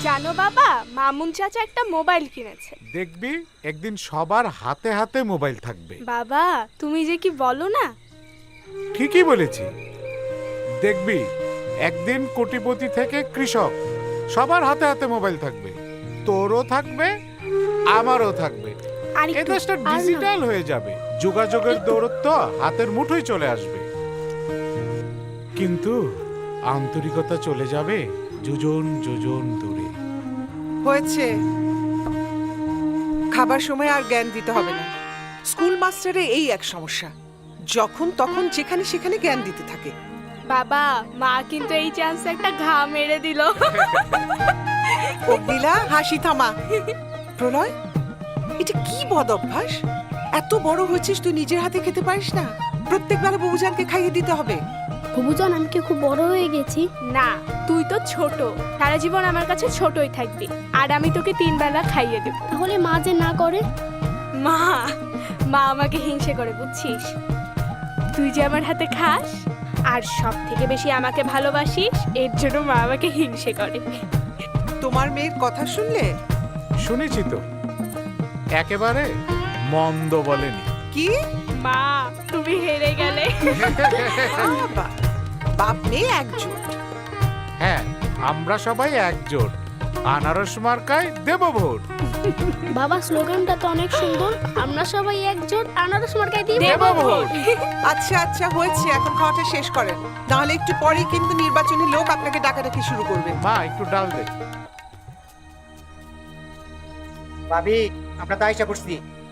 জানো বাবা, মামুন চাচা একটা মোবাইল কিনেছে। দেখবি একদিন সবার হাতে হাতে মোবাইল থাকবে। বাবা তুমি যে কি বলো না। ঠিকই বলেছি। দেখবি একদিন কোটিপতি থেকে কৃষক সবার হাতে হাতে মোবাইল থাকবে, তোরও থাকবে আমারও থাকবে। আর এই দেশটা ডিজিটাল হয়ে যাবে, যোগাযোগের দৌরত্ব হাতের মুঠোয় চলে আসবে, কিন্তু আন্তরিকতা চলে যাবে যোজন যোজন দূরে। হয়েছে, খাবার সময় আর জ্ঞান দিতে হবে না। স্কুল মাস্টারে এই এক সমস্যা, যখন তখন যেখানে সেখানে জ্ঞান দিতে থাকে। বাবা মা কিন্তু এই চান্সে একটা ঘা মেরে দিল। অগ্নিলা, হাসি থামা। প্রলয়, এটা কি বদ অভ্যাস? এত বড় হয়েছিস তুই নিজের হাতে খেতে পারিস না? প্রত্যেক বেলা বাবুজানকে খাইয়ে দিতে হবে। বাবুজান, আমি কি খুব বড় হয়ে গেছি? না, তুই তো ছোট, সারা জীবন আমার কাছে ছোটই থাকবি, আর আমি তোকে 3 বেলা খাইয়ে দেব। তাহলে মা যে না করে? মা মা আমাকে হিংসে করে, বুঝছিস? তুই যে আমার হাতে খাস আর সব থেকে বেশি আমাকে ভালোবাসিস, এর জন্য মা আমাকে হিংসে করে। তোমার মেয়ের কথা শুনলে? শুনেছি তো, একেবারে মন্দ বলেনি। কি? মা তুমি হেরে গেলে। বাবা, বাপ মেয়ে একজোট। হ্যাঁ, আমরা সবাই একজোট, আনারস মার্কায় দেব ভোট। বাবা, স্লোগানটা তো অনেক সুন্দর। আমরা সবাই একজোট, আনারস মার্কায় দিব দেব ভোট। আচ্ছা আচ্ছা, হয়েছে, এখন খাওয়াটা শেষ করেন, নাহলে একটু পরেই কিন্তু নির্বাচনী লোক আপনাকে ডাকাডাকি শুরু করবে। মা একটু ডাল দে। ভাবি, আমরা তো আইসা পড়ছি।